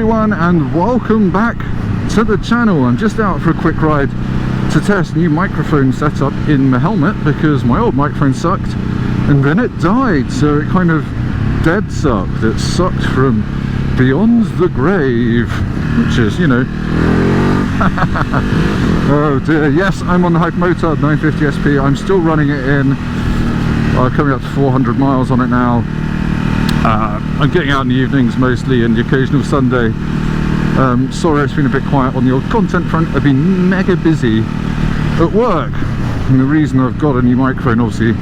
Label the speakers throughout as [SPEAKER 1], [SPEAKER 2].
[SPEAKER 1] everyone, and welcome back to the channel. I'm just out for a quick ride to test new microphone setup in my helmet because my old microphone sucked and then it died, so it kind of dead sucked. It sucked from beyond the grave, which is, you know. Oh dear. Yes, I'm on the Hypermotard 950 SP. I'm still running it in, coming up to 400 miles on it now. I'm getting out in the evenings mostly and the occasional Sunday. Sorry it's been a bit quiet on the old content front. I've been mega busy at work, and the reason I've got a new microphone, obviously,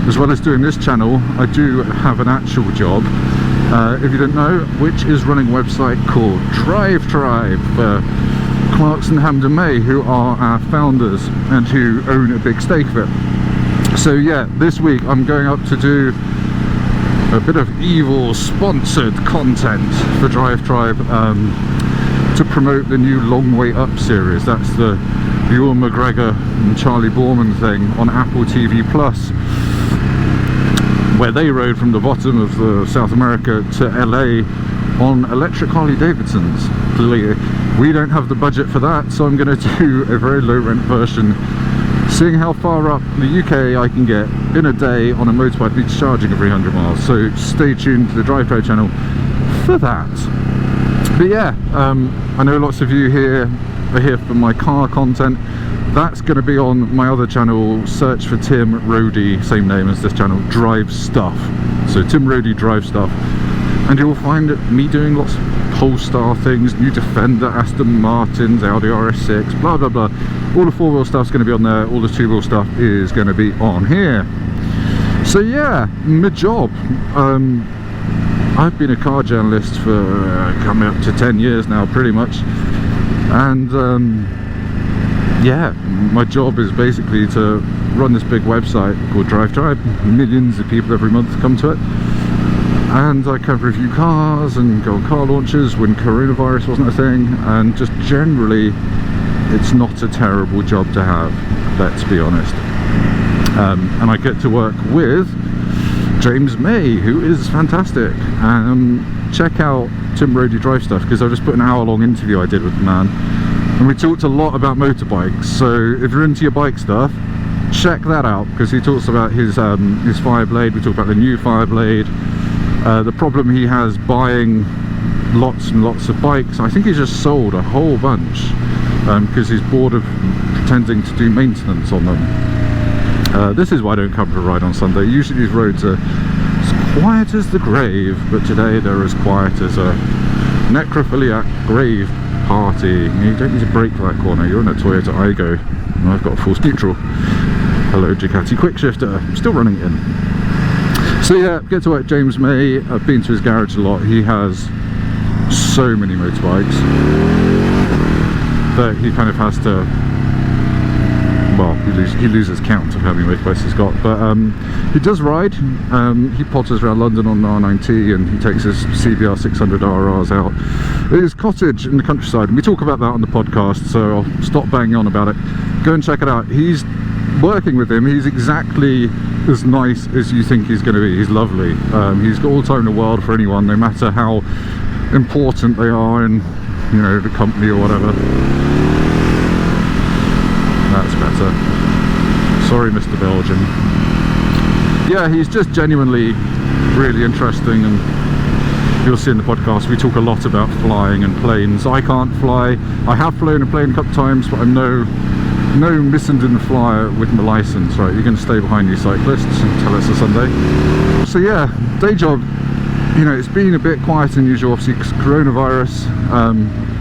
[SPEAKER 1] as well as doing this channel, I do have an actual job, if you don't know, which is running a website called Drive Tribe for Clarkson Hamden May, who are our founders and who own a big stake of it. So yeah, this week I'm going up to do a bit of evil sponsored content for Drive Tribe, to promote the new Long Way Up series. That's the Ewan McGregor and Charlie Borman thing on Apple TV Plus, where they rode from the bottom of South America to LA on electric Harley Davidsons. Clearly we don't have the budget for that, so I'm going to do a very low rent version, seeing how far up the UK I can get in a day on a motorbike beach charging every 100 miles. So stay tuned to the Drive Tribe channel for that. But yeah, I know lots of you here are here for my car content. That's going to be on my other channel. Search for Tim Rohde, same name as this channel, Drive Stuff. So Tim Rohde Drive Stuff, and you'll find me doing lots of Polestar things, new Defender, Aston Martins, Audi RS6, blah blah blah. All the four-wheel stuff's going to be on there. All the two-wheel stuff is going to be on here. So yeah, my job. I've been a car journalist for coming up to 10 years now, pretty much, and yeah, my job is basically to run this big website called Drive Tribe. Millions of people every month come to it, and I can review cars and go on car launches when coronavirus wasn't a thing, and just generally it's not a terrible job to have, let's be honest. And I get to work with James May, who is fantastic. Check out Tim Rohde Drive Stuff, because I just put an hour-long interview I did with the man, and we talked a lot about motorbikes. So if you're into your bike stuff, check that out, because he talks about his Fireblade. We talk about the new Fireblade, the problem he has buying lots and lots of bikes. I think he's just sold a whole bunch because he's bored of pretending to do maintenance on them. This is why I don't come for a ride on Sunday. Usually these roads are as quiet as the grave, but today they're as quiet as a necrophiliac grave party. You don't need to brake for that corner. You're in a Toyota Aygo, and I've got a full neutral. Hello Ducati quickshifter, I'm still running it in. So yeah, get to work James May. I've been to his garage a lot. He has so many motorbikes that he kind of has to, well, he loses count of how many motorbikes he's got, but he does ride. He potters around London on the R9T, and he takes his CBR 600 RRs out at his cottage in the countryside, and we talk about that on the podcast, so I'll stop banging on about it. Go and check it out. He's working with him. He's exactly as nice as you think he's going to be. He's lovely. He's got all the time in the world for anyone, no matter how important they are in, you know, the company or whatever. That's better. Sorry, Mr. Belgian. Yeah, he's just genuinely really interesting, and you'll see in the podcast we talk a lot about flying and planes. I can't fly. I have flown a plane a couple of times, but I'm no Missenden flyer with my license. Right, you're going to stay behind you cyclists until it's a Sunday. So yeah, day job. You know, it's been a bit quieter than usual, obviously, because coronavirus.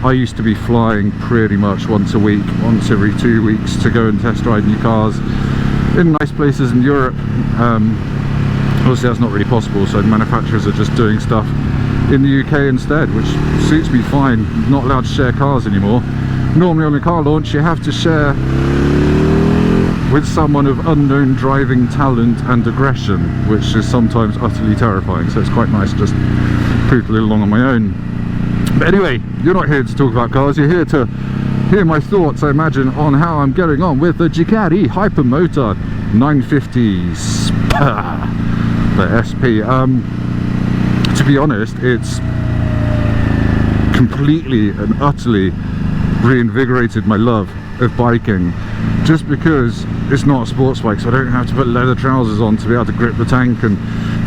[SPEAKER 1] I used to be flying pretty much once a week, once every 2 weeks, to go and test ride new cars in nice places in Europe. Obviously that's not really possible, so manufacturers are just doing stuff in the UK instead, which suits me fine. I'm not allowed to share cars anymore. Normally on a car launch you have to share with someone of unknown driving talent and aggression, which is sometimes utterly terrifying, so it's quite nice to just poodle along on my own. But anyway, you're not here to talk about cars, you're here to hear my thoughts, I imagine, on how I'm getting on with the Ducati Hypermotard 950 the SP. To be honest, it's completely and utterly reinvigorated my love of biking, just because it's not a sports bike, so I don't have to put leather trousers on to be able to grip the tank and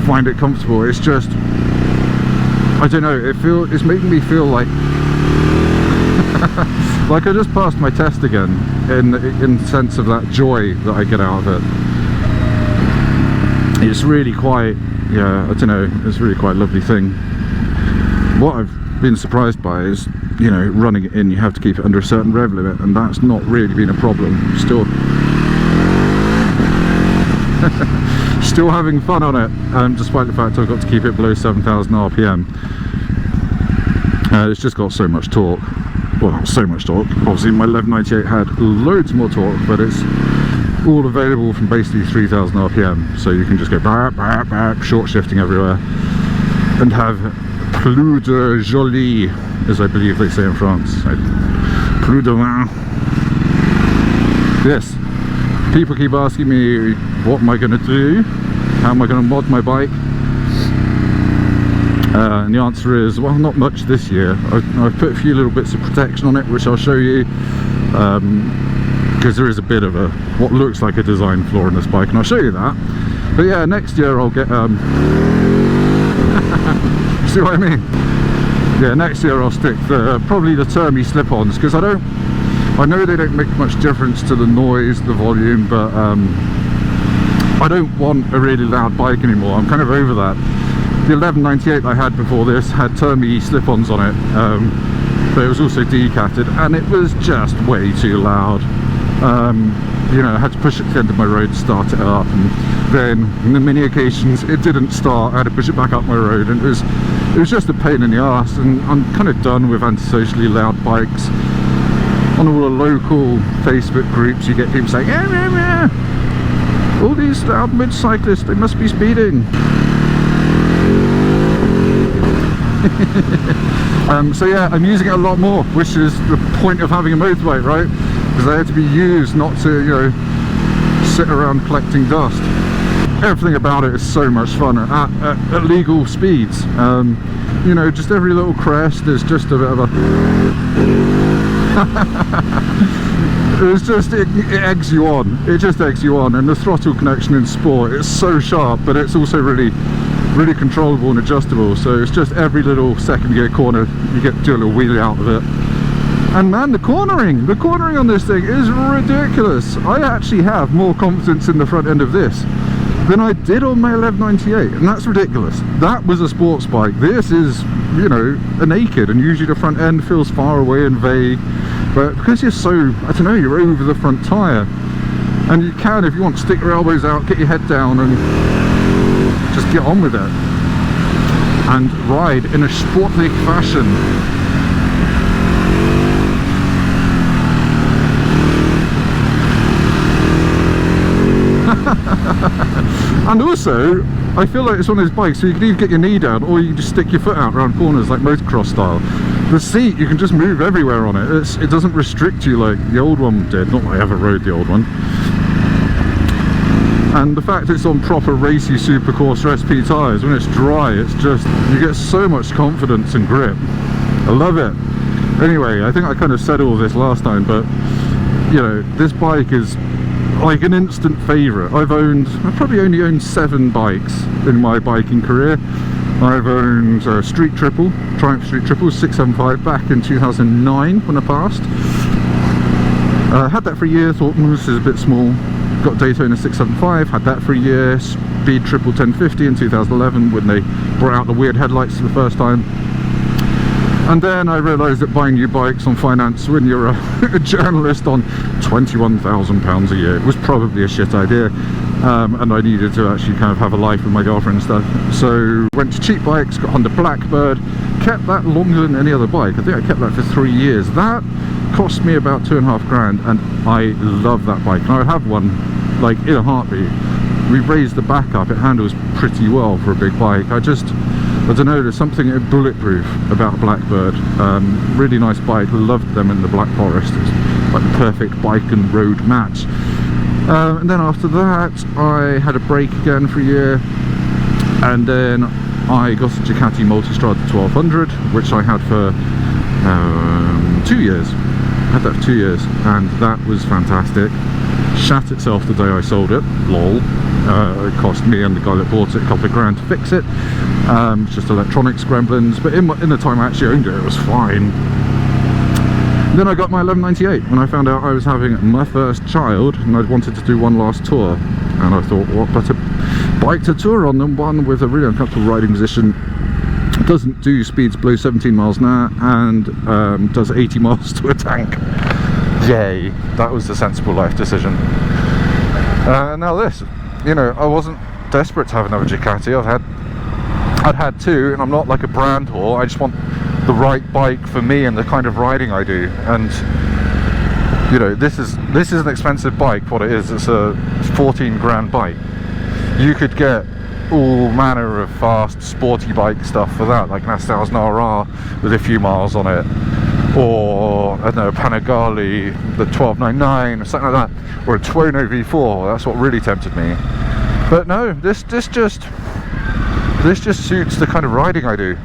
[SPEAKER 1] find it comfortable. It's just, I don't know, it's making me feel like like I just passed my test again, in the sense of that joy that I get out of it. It's really quite, yeah, I don't know, it's really quite a lovely thing. What I've been surprised by is, you know, running it in, you have to keep it under a certain rev limit, and that's not really been a problem. Still having fun on it, despite the fact I've got to keep it below 7,000 RPM. It's just got so much torque. Well, not so much torque. Obviously my 1198 had loads more torque, but it's all available from basically 3,000 RPM, so you can just go bap, bap, bap, short shifting everywhere, and have plus de joli, as I believe they say in France. Plus de vin. Yes, people keep asking me, what am I going to do? How am I going to mod my bike? And the answer is, well, not much this year. I've put a few little bits of protection on it, which I'll show you, because there is a bit of a, what looks like a design flaw in this bike, and I'll show you that. But yeah, next year I'll get, see what I mean? Yeah, next year I'll stick probably the Termi slip-ons, because I know they don't make much difference to the noise, the volume, but I don't want a really loud bike anymore. I'm kind of over that. The 1198 I had before this had Termi slip-ons on it, but it was also decatted, and it was just way too loud. You know, I had to push it to the end of my road to start it up, and then on the many occasions it didn't start. I had to push it back up my road, and it was just a pain in the arse. And I'm kind of done with antisocially loud bikes. On all the local Facebook groups you get people saying, all these loud motorcyclists, they must be speeding. So yeah, I'm using it a lot more, which is the point of having a motorbike, right? Because they have to be used, not to, you know, sit around collecting dust. Everything about it is so much fun at legal speeds. You know, just every little crest is just a bit of a it eggs you on. It just eggs you on, and the throttle connection in sport is so sharp, but it's also really controllable and adjustable. So it's just every little second gear corner you get to do a little wheelie out of it. And man, the cornering on this thing is ridiculous. I actually have more confidence in the front end of this than I did on my 1198, and that's ridiculous. That was a sports bike. This is, you know, a naked, and usually the front end feels far away and vague, but because you're so, I don't know, you're over the front tyre, and you can, if you want, stick your elbows out, get your head down, and just get on with it and ride in a sportlich fashion. And also, I feel like it's one of those bikes, so you can either get your knee down or you can just stick your foot out around corners like motocross style. The seat, you can just move everywhere on it. It doesn't restrict you like the old one did. Not that I ever rode the old one. And the fact it's on proper racy Supercourse SP tyres, when it's dry, it's just, you get so much confidence and grip. I love it. Anyway, I think I kind of said all this last time, but you know, this bike is like an instant favourite. I've probably only owned 7 bikes in my biking career. I've owned Street Triple, Triumph Street Triple 675 back in 2009 when I passed. Had that for a year, thought this is a bit small. Got Daytona 675, had that for a year. Speed Triple 1050 in 2011 when they brought out the weird headlights for the first time. And then I realised that buying new bikes on finance when you're a journalist on £21,000 a year was probably a shit idea, and I needed to actually kind of have a life with my girlfriend and stuff. So went to cheap bikes, got Honda Blackbird, kept that longer than any other bike. I think I kept that for 3 years. That cost me about £2,500, and I love that bike. And I have one like in a heartbeat. We've raised the back up, it handles pretty well for a big bike. I don't know, there's something bulletproof about a Blackbird. Really nice bike, loved them in the Black Forest. It's like the perfect bike and road match. And then after that I had a break again for a year, and then I got a Ducati Multistrada 1200, which I had for 2 years. I had that for 2 years, and that was fantastic. Shat itself the day I sold it, lol. It cost me and the guy that bought it a couple of grand to fix it. It's just electronics gremlins, but in the time I actually owned it was fine. Then I got my 1198 when I found out I was having my first child and I wanted to do one last tour, and I thought, what better bike to tour on than one with a really uncomfortable riding position, doesn't do speeds below 17 miles an hour, and does 80 miles to a tank. Yay, that was the sensible life decision. Now this, you know, I wasn't desperate to have another Ducati. I'd had two, and I'm not like a brand whore. I just want the right bike for me and the kind of riding I do. And you know, this is an expensive bike. What it is, it's a 14 grand bike. You could get all manner of fast sporty bike stuff for that, like an S1000 RR with a few miles on it, or I don't know, a Panigale, the 1299 or something like that, or a Tuono V4. That's what really tempted me. But no, this just suits the kind of riding I do.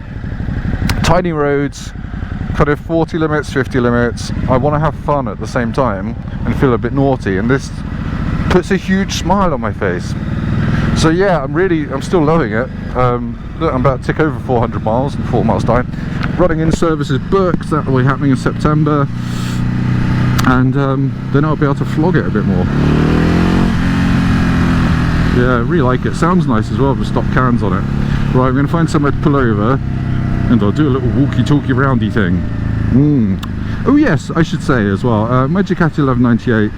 [SPEAKER 1] Tiny roads, kind of 40 limits, 50 limits. I want to have fun at the same time and feel a bit naughty, and this puts a huge smile on my face. So yeah, I'm still loving it. Look, I'm about to tick over 400 miles in 4 miles time. Running in services booked, that will be happening in September, and then I'll be able to flog it a bit more. Yeah, I really like it. Sounds nice as well with stop cans on it. Right, I'm going to find somewhere to pull over and I'll do a little walkie-talkie roundy thing. Oh yes, I should say as well, my Ducati 1198,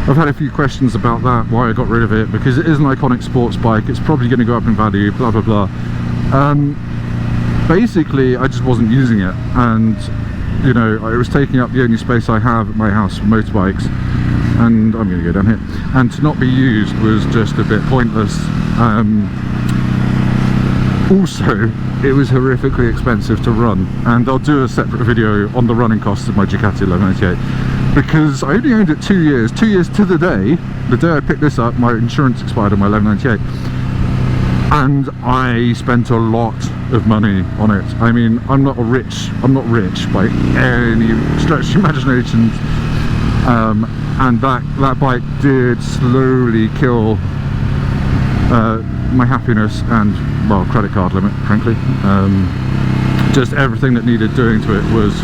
[SPEAKER 1] I've had a few questions about that, why I got rid of it, because it is an iconic sports bike. It's probably going to go up in value, blah blah blah. Basically I just wasn't using it, and you know, it was taking up the only space I have at my house for motorbikes, and I'm going to go down here, and to not be used was just a bit pointless. Also, it was horrifically expensive to run, and I'll do a separate video on the running costs of my Ducati 1198, because I only owned it 2 years. 2 years to the day I picked this up, my insurance expired on my 1198, and I spent a lot of money on it. I mean, I'm not rich by any stretch of the imagination, and that bike did slowly kill my happiness and, well, credit card limit, frankly. Just everything that needed doing to it was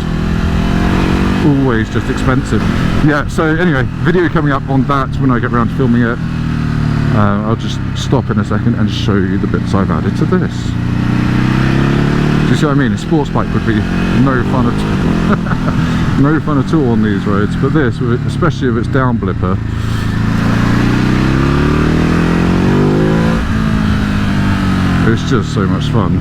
[SPEAKER 1] always just expensive. Yeah, so anyway, video coming up on that when I get around to filming it. I'll just stop in a second and show you the bits I've added to this. Do you see what I mean? A sports bike would be no fun at no fun at all on these roads, but this, especially if it's down blipper, it's just so much fun.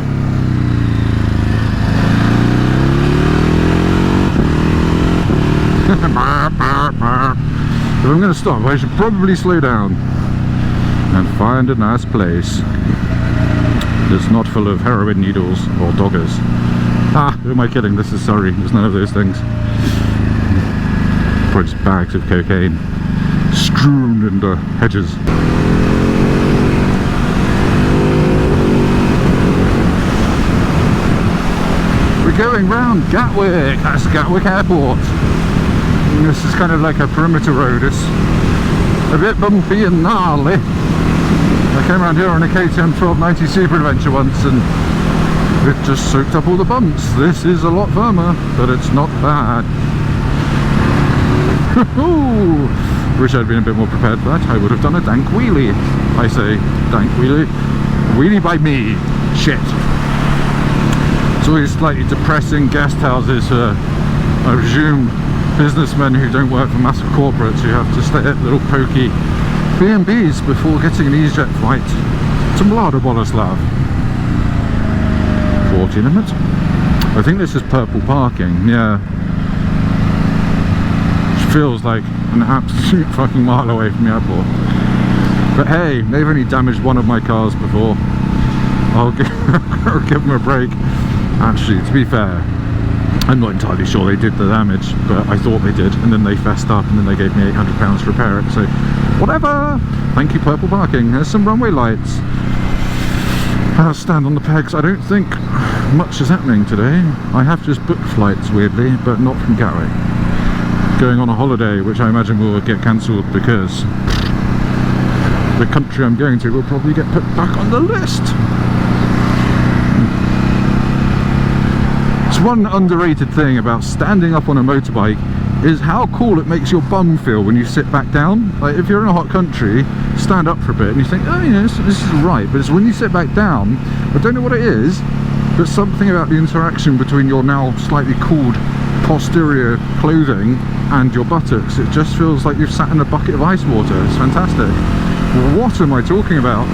[SPEAKER 1] If I'm going to stop, I should probably slow down and find a nice place that's not full of heroin needles or doggers. Ah, who am I kidding? This is Surrey. There's none of those things. Probably just bags of cocaine strewn in the hedges. We're going round Gatwick. That's Gatwick Airport. And this is kind of like a perimeter road. It's a bit bumpy and gnarly. I came around here on a KTM 1290 Super Adventure once and it just soaked up all the bumps. This is a lot firmer, but it's not bad. Wish I'd been a bit more prepared for that. I would have done a dank wheelie. I say dank wheelie. Wheelie by me. Shit. It's always slightly depressing guest houses for, I presume, businessmen who don't work for massive corporates who have to stay at little pokey B&Bs before getting an EasyJet flight to Mlada Boleslav. 40 limit. I think this is purple parking, yeah. Which feels like an absolute fucking mile away from the airport. But hey, they've only damaged one of my cars before. I'll give them a break. Actually, to be fair, I'm not entirely sure they did the damage, but I thought they did, and then they fessed up and then they gave me £800 to repair it, so whatever. Thank you, purple parking. There's some runway lights. I'll stand on the pegs. I don't think much is happening today. I have just booked flights, weirdly, but not from Gatwick. Going on a holiday, which I imagine will get cancelled because the country I'm going to will probably get put back on the list. It's one underrated thing about standing up on a motorbike is how cool it makes your bum feel when you sit back down. Like, if you're in a hot country, stand up for a bit and you think, oh yeah, this is right, but it's when you sit back down, I don't know what it is, but something about the interaction between your now slightly cooled posterior clothing and your buttocks, it just feels like you've sat in a bucket of ice water. It's fantastic. What am I talking about?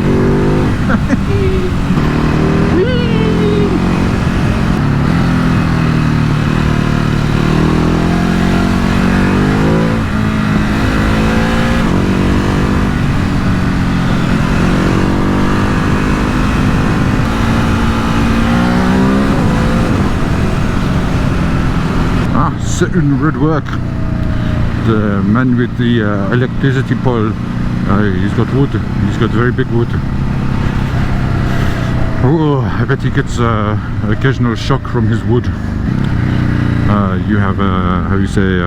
[SPEAKER 1] Certain road work. The man with the electricity pole, he's got wood, he's got very big wood. Oh, I bet he gets occasional shock from his wood. You have, how you say,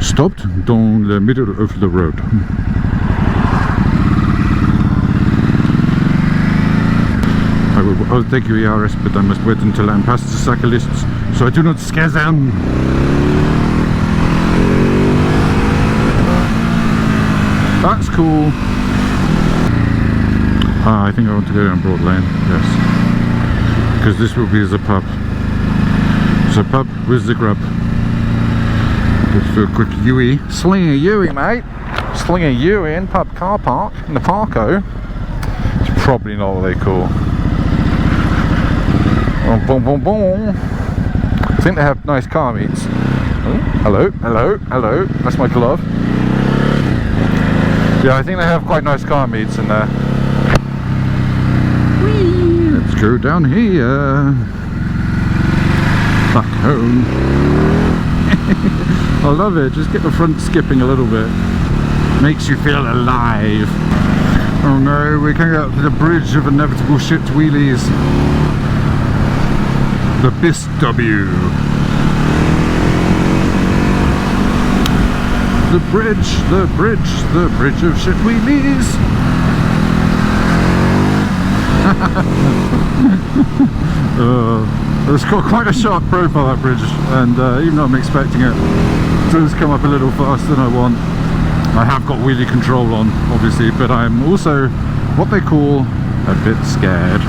[SPEAKER 1] stopped down the middle of the road. I'll take you ERS, but I must wait until I'm past the cyclists, so I do not scare them. That's cool. I think I want to go down Broad Lane, yes. Because this will be the pub. The pub with the grub. Let's do a quick Yui. Sling a Yui, mate. Sling a Yui in pub car park, in the Parco. It's probably not what they call. Boom, boom, boom. I think they have nice car meets. Oh, hello, hello, hello. That's my glove. Yeah, I think they have quite nice car meets in there. Whee! Let's go down here. Back home. I love it. Just get the front skipping a little bit. Makes you feel alive. Oh no, we're coming up to the bridge of inevitable shit wheelies. The BIS W. The bridge, the bridge, the bridge of shit wheelies. It's got quite a sharp profile, that bridge, and even though I'm expecting it, it does come up a little faster than I want. I have got wheelie control on, obviously, but I'm also what they call a bit scared.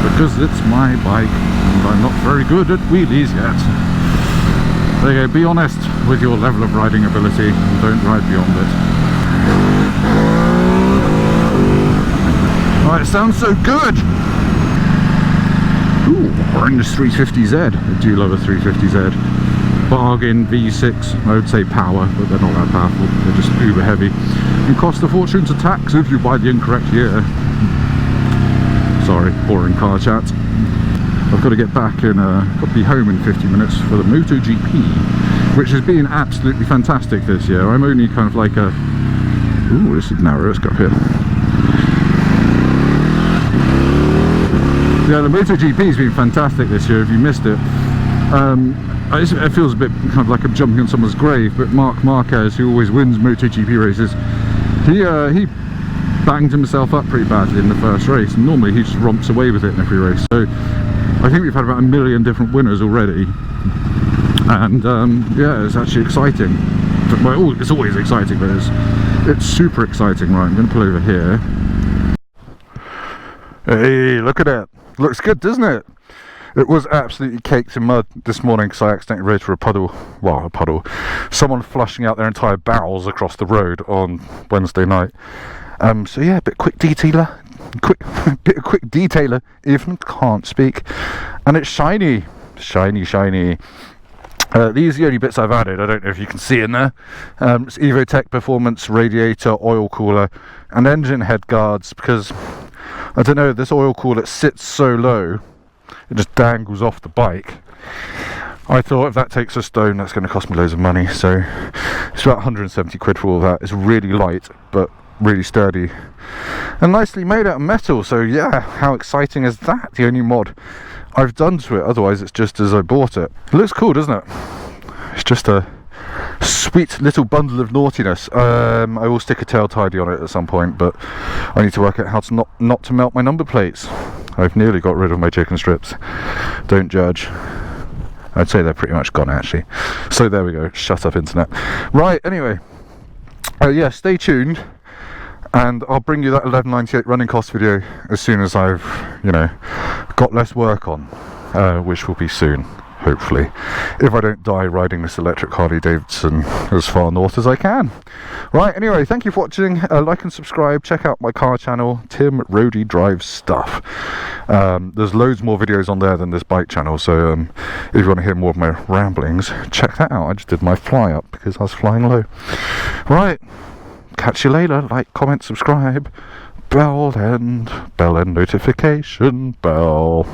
[SPEAKER 1] Because it's my bike and I'm not very good at wheelies yet. There you go, be honest with your level of riding ability and don't ride beyond it. Oh, it sounds so good! Ooh, we're in this 350Z. I do love a 350Z. Bargain V6, I would say power, but they're not that powerful. They're just uber heavy. And cost a fortune to tax if you buy the incorrect year. Sorry, boring car chat. I've got to get back and got to be home in 50 minutes for the MotoGP, which has been absolutely fantastic this year. I'm only kind of like a... Ooh, this is narrow, let's go up here. Yeah, the MotoGP has been fantastic this year, if you missed it. It feels a bit kind of like I'm jumping on someone's grave, but Marc Marquez, who always wins MotoGP races, he banged himself up pretty badly in the first race, and normally he just romps away with it in every race. So I think we've had about 1 million different winners already, and yeah, it's actually exciting. Well, it's always exciting, but it's super exciting. Right, I'm going to pull over here. Hey, look at it. Looks good, doesn't it? It was absolutely caked in mud this morning because I accidentally rode through a puddle. Well, a puddle. Someone flushing out their entire barrels across the road on Wednesday night. So yeah, bit of quick detailer, even can't speak, and it's shiny. These are the only bits I've added. I don't know if you can see in there. It's Evotech Performance radiator, oil cooler, and engine head guards, because I don't know, this oil cooler sits so low, it just dangles off the bike. I thought if that takes a stone, that's going to cost me loads of money, so it's about 170 quid for all that. It's really light, but really sturdy and nicely made out of metal. So yeah, how exciting is that? The only mod I've done to it, otherwise it's just as I bought it. It looks cool, doesn't it? It's just a sweet little bundle of naughtiness. I will stick a tail tidy on it at some point, but I need to work out how to not to melt my number plates. I've nearly got rid of my chicken strips, don't judge. I'd say they're pretty much gone actually. So there we go, shut up internet. Right, anyway, yeah, stay tuned and I'll bring you that 1198 running cost video as soon as I've, you know, got less work on, which will be soon, hopefully, if I don't die riding this electric Harley Davidson as far north as I can. Right, anyway, thank you for watching. Like and subscribe, check out my car channel, Tim Roadie Drives Stuff. There's loads more videos on there than this bike channel, so if you want to hear more of my ramblings, check that out. I just did my fly up because I was flying low. Right, catch you later. Like, comment, subscribe, bell and notification bell.